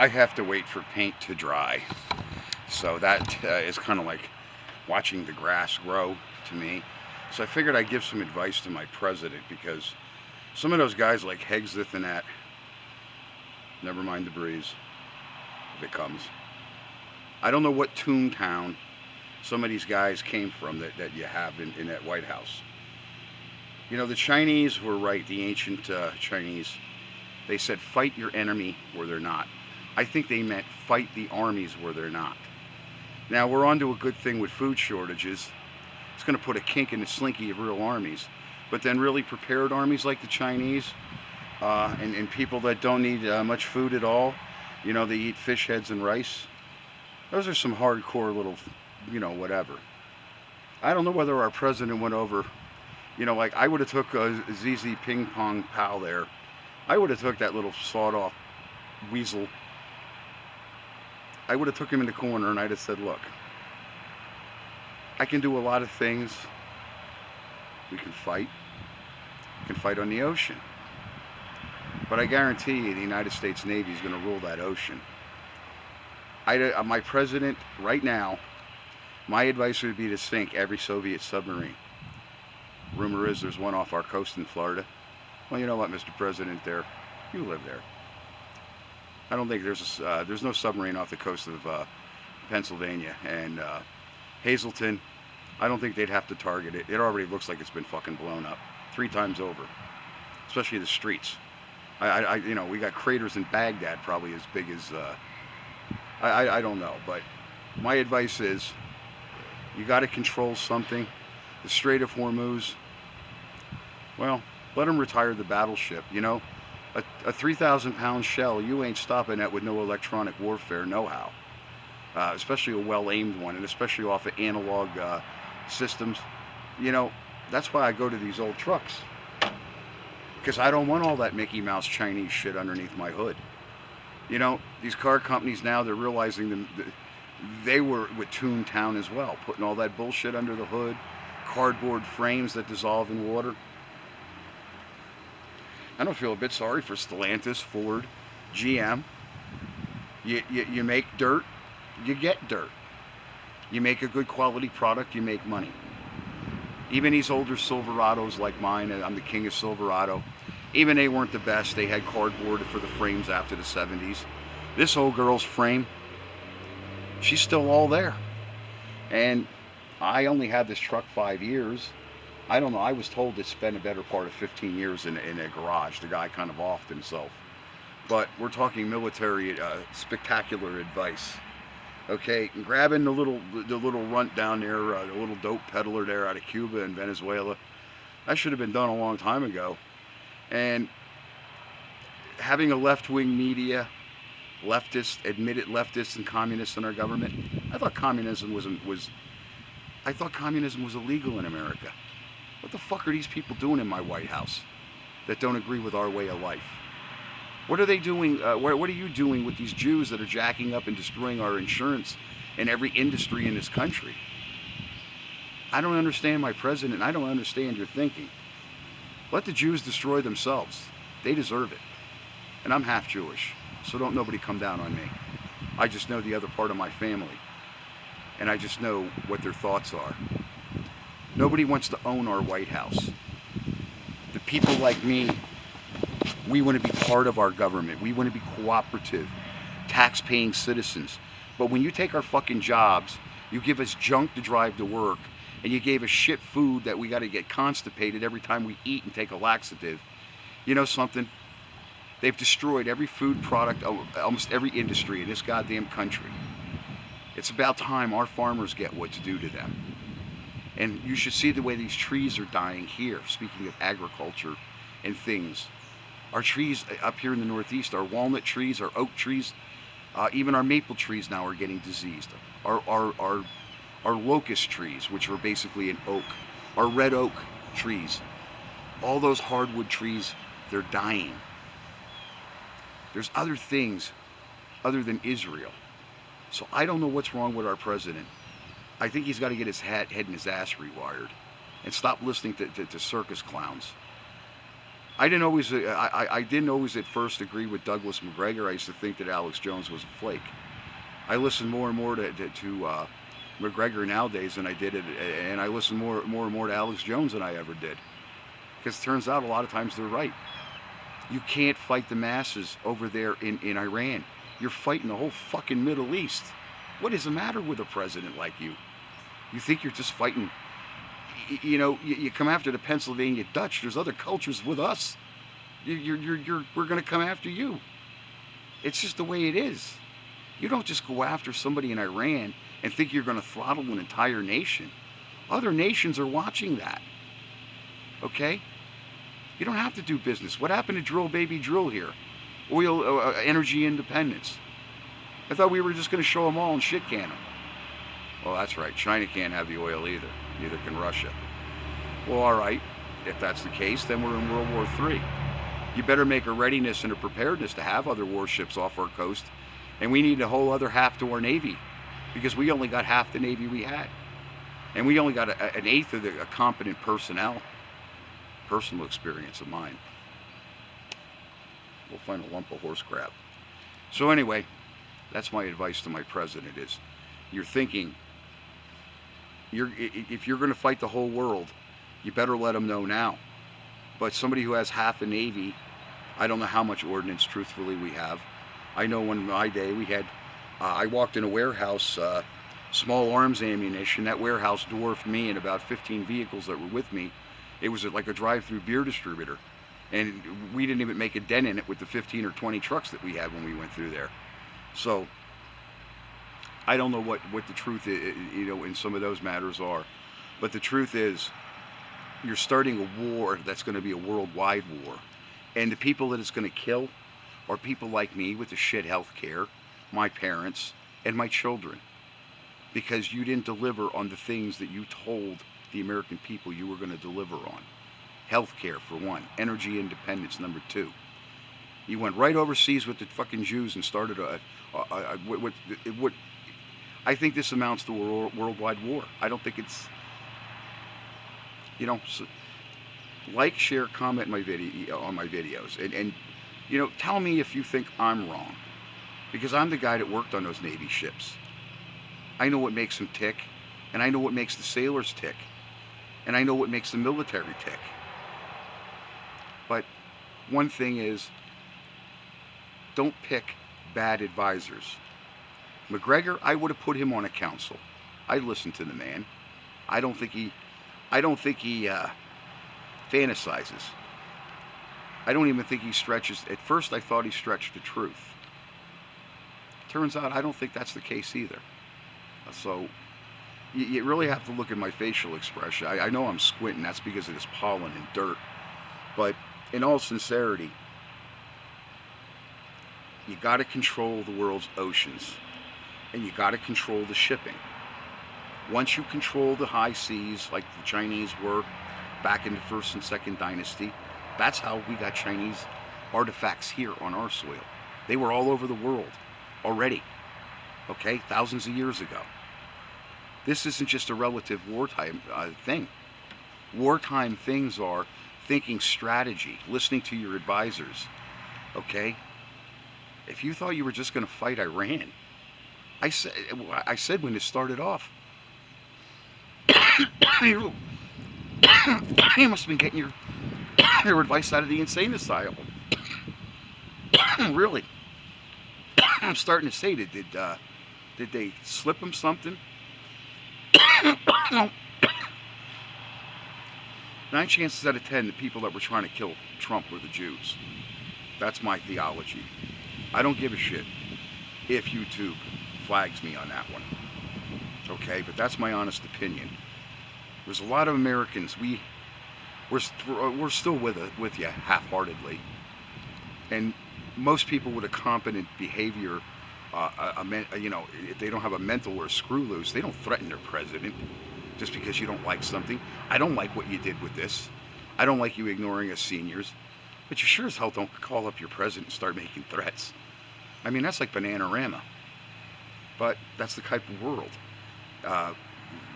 I have to wait for paint to dry. So that is kind of like watching the grass grow to me. So I figured I'd give some advice to my president because some of those guys like Hegseth and that, never mind the breeze if it comes. I don't know what Toontown some of these guys came from that you have in that White House. You know, the Chinese were right, the ancient Chinese. They said fight your enemy where they're not. I think they meant fight the armies where they're not. Now we're on to a good thing with food shortages. It's going to put a kink in the slinky of real armies. But then really prepared armies like the Chinese and people that don't need much food at all, you know, they eat fish heads and rice. Those are some hardcore little, you know, whatever. I don't know whether our president went over, you know, like I would have took a ZZ Ping Pong pal there. I would have took that little sawed-off weasel. I would have took him in the corner and I'd have said, look, I can do a lot of things. We can fight. We can fight on the ocean. But I guarantee you the United States Navy is going to rule that ocean. My president, right now, my advice would be to sink every Soviet submarine. Rumor is there's one off our coast in Florida. Well, you know what, Mr. President, there, you live there. I don't think there's no submarine off the coast of Pennsylvania. And Hazleton, I don't think they'd have to target it. It already looks like it's been fucking blown up 3 times over, especially the streets. You know, we got craters in Baghdad probably as big as, I don't know. But my advice is, you got to control something. The Strait of Hormuz, well, let them retire the battleship, you know. A 3,000-pound shell, you ain't stopping that with no electronic warfare know-how. Especially a well-aimed one, and especially off of analog systems. You know, that's why I go to these old trucks. Because I don't want all that Mickey Mouse Chinese shit underneath my hood. You know, these car companies now, they're realizing they were with Toontown as well, putting all that bullshit under the hood, cardboard frames that dissolve in water. I don't feel a bit sorry for Stellantis, Ford, GM. You make dirt, you get dirt. You make a good quality product, you make money. Even these older Silverados like mine, I'm the king of Silverado, even they weren't the best. They had cardboard for the frames after the 70s. This old girl's frame, she's still all there. And I only had this truck 5 years. I don't know, I was told to spend a better part of 15 years in a garage. The guy kind of offed himself. But we're talking military spectacular advice. Okay, grabbing the little runt down there, the little dope peddler there out of Cuba and Venezuela, that should have been done a long time ago. And having a left-wing media, admitted leftists and communists in our government, I thought communism was illegal in America. What the fuck are these people doing in my White House that don't agree with our way of life? What are they doing? What are you doing with these Jews that are jacking up and destroying our insurance in every industry in this country? I don't understand my president. I don't understand your thinking. Let the Jews destroy themselves. They deserve it. And I'm half Jewish, so don't nobody come down on me. I just know the other part of my family. And I just know what their thoughts are. Nobody wants to own our White House. The people like me, we want to be part of our government. We want to be cooperative, tax-paying citizens. But when you take our fucking jobs, you give us junk to drive to work, and you gave us shit food that we got to get constipated every time we eat and take a laxative. You know something? They've destroyed every food product, almost every industry in this goddamn country. It's about time our farmers get what's due to them. And you should see the way these trees are dying here, speaking of agriculture and things. Our trees up here in the Northeast, our walnut trees, our oak trees, even our maple trees now are getting diseased. Our locust trees, which are basically an oak, our red oak trees, all those hardwood trees, they're dying. There's other things other than Israel. So I don't know what's wrong with our president. I think he's got to get his head and his ass rewired and stop listening to circus clowns. I didn't always, I didn't always at first agree with Douglas McGregor. I used to think that Alex Jones was a flake. I listen more and more to McGregor nowadays than I did it, and I listen more and more to Alex Jones than I ever did. Because it turns out a lot of times they're right. You can't fight the masses over there in Iran. You're fighting the whole fucking Middle East. What is the matter with a president like you? You think you're just fighting? You know, you come after the Pennsylvania Dutch. There's other cultures with us. We're going to come after you. It's just the way it is. You don't just go after somebody in Iran and think you're going to throttle an entire nation. Other nations are watching that. Okay? You don't have to do business. What happened to drill baby drill here? Oil, energy independence. I thought we were just going to show them all and shit can them. Well, that's right. China can't have the oil either. Neither can Russia. Well, all right. If that's the case, then we're in World War III. You better make a readiness and a preparedness to have other warships off our coast. And we need a whole other half to our Navy, because we only got half the Navy we had. And we only got an eighth of the competent personnel. Personal experience of mine. We'll find a lump of horse crap. So anyway, that's my advice to my president is, you're thinking, if you're going to fight the whole world, you better let them know now. But somebody who has half a Navy, I don't know how much ordnance, truthfully, we have. I know in my day we had, I walked in a warehouse, small arms ammunition. That warehouse dwarfed me and about 15 vehicles that were with me. It was like a drive-through beer distributor. And we didn't even make a dent in it with the 15 or 20 trucks that we had when we went through there. So I don't know what the truth is, you know, in some of those matters are. But the truth is, you're starting a war that's going to be a worldwide war. And the people that it's going to kill are people like me with the shit health care, my parents, and my children. Because you didn't deliver on the things that you told the American people you were going to deliver on. Health care, for one. Energy independence, number two. You went right overseas with the fucking Jews and started what I think this amounts to a worldwide war. I don't think it's, you know, like, share, comment my video on my videos, and you know, tell me if you think I'm wrong, because I'm the guy that worked on those Navy ships. I know what makes them tick, and I know what makes the sailors tick, and I know what makes the military tick. But one thing is, don't pick bad advisors. McGregor, I would have put him on a council. I'd listen to the man. I don't think he fantasizes. I don't even think he stretches. At first I thought he stretched the truth. Turns out I don't think that's the case either. So you really have to look at my facial expression. I know I'm squinting. That's because of this pollen and dirt. But in all sincerity, you got to control the world's oceans, and you got to control the shipping. Once you control the high seas, like the Chinese were back in the first and second dynasty, that's how we got Chinese artifacts here on our soil. They were all over the world already, okay, thousands of years ago. This isn't just a relative wartime thing. Wartime things are thinking strategy, listening to your advisors, okay? If you thought you were just going to fight Iran, I said when it started off, you must have been getting your advice out of the insane asylum. Really? I'm starting to say, did they slip him something? 9 chances out of 10, the people that were trying to kill Trump were the Jews. That's my theology. I don't give a shit if YouTube flags me on that one. Okay, but that's my honest opinion. There's a lot of Americans, we're still with you half-heartedly. And most people with a competent behavior, you know, if they don't have a mental or a screw loose, they don't threaten their president just because you don't like something. I don't like what you did with this. I don't like you ignoring us seniors. But you sure as hell don't call up your president and start making threats. I mean, that's like Bananarama. But that's the type of world.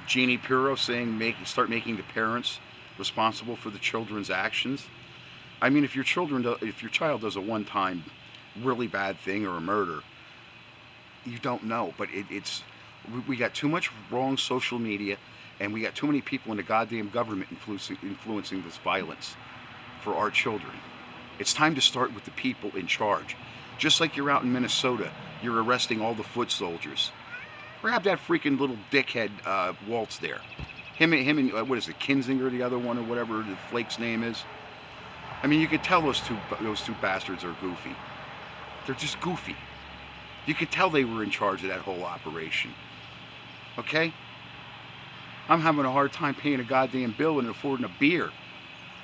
Jeannie Pirro saying start making the parents responsible for the children's actions. I mean, if your child does a one-time really bad thing or a murder, you don't know. But we got too much wrong social media, and we got too many people in the goddamn government influencing this violence for our children. It's time to start with the people in charge. Just like you're out in Minnesota, you're arresting all the foot soldiers. Grab that freaking little dickhead Waltz there. Him and what is it, Kinzinger, the other one, or whatever the flake's name is. I mean, you could tell those two bastards are goofy. They're just goofy. You could tell they were in charge of that whole operation. Okay? I'm having a hard time paying a goddamn bill and affording a beer.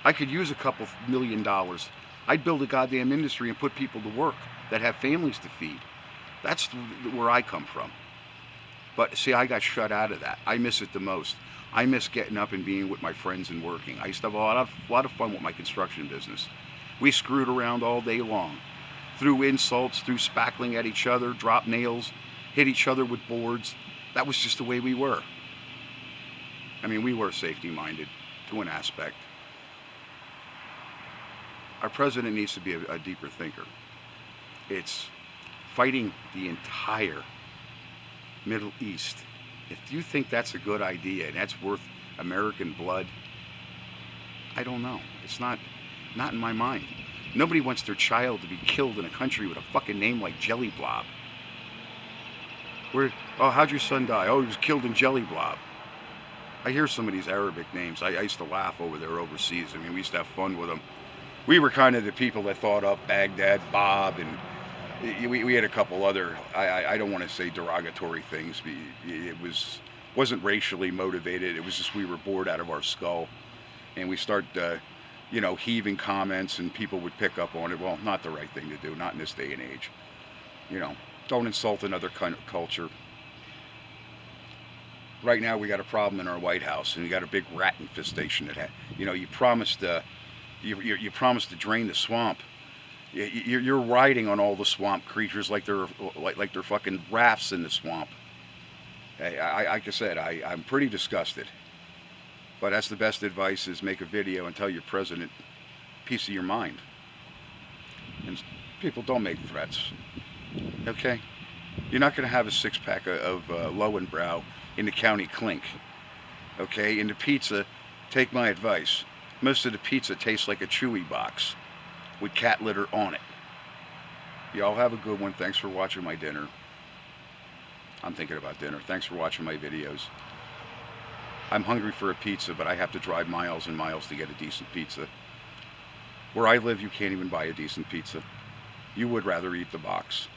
I could use a couple $1 million. I'd build a goddamn industry and put people to work that have families to feed. That's where I come from. But see, I got shut out of that. I miss it the most. I miss getting up and being with my friends and working. I used to have a lot of fun with my construction business. We screwed around all day long. Threw insults, threw spackling at each other, dropped nails, hit each other with boards. That was just the way we were. I mean, we were safety-minded to an aspect. Our president needs to be a deeper thinker. It's fighting the entire Middle East. If you think that's a good idea and that's worth American blood, I don't know. It's not in my mind. Nobody wants their child to be killed in a country with a fucking name like Jelly Blob. How'd your son die? Oh, he was killed in Jelly Blob. I hear some of these Arabic names. I used to laugh over there overseas. I mean, we used to have fun with them. We were kind of the people that thought up Baghdad Bob, and we had a couple other, I don't want to say derogatory things. It wasn't racially motivated. It was just we were bored out of our skull, and we start heaving comments, and people would pick up on it. Well, not the right thing to do, not in this day and age. Don't insult another kind of culture. Right now we got a problem in our White House, and you got a big rat infestation. You promised you promised to drain the swamp. You're riding on all the swamp creatures like they're fucking rafts in the swamp. Like I said, I'm pretty disgusted. But that's the best advice, is make a video and tell your president a piece of your mind. And people, don't make threats. Okay? You're not going to have a six-pack of Lowenbrow in the county clink. Okay? In the pizza, take my advice. Most of the pizza tastes like a Chewy box with cat litter on it. Y'all have a good one. Thanks for watching my dinner. I'm thinking about dinner. Thanks for watching my videos. I'm hungry for a pizza, but I have to drive miles and miles to get a decent pizza. Where I live, you can't even buy a decent pizza. You would rather eat the box.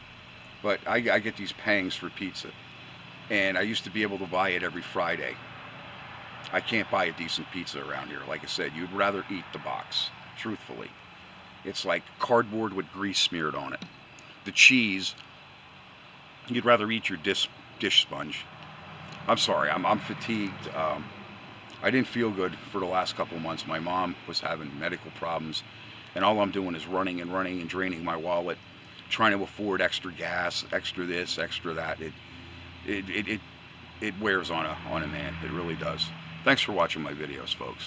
But I get these pangs for pizza. And I used to be able to buy it every Friday. I can't buy a decent pizza around here. Like I said, you'd rather eat the box, truthfully. It's like cardboard with grease smeared on it. The cheese, you'd rather eat your dish sponge. I'm sorry, I'm fatigued. I didn't feel good for the last couple months. My mom was having medical problems, and all I'm doing is running and draining my wallet, trying to afford extra gas, extra this, extra that. It wears on a man. It really does. Thanks for watching my videos, folks.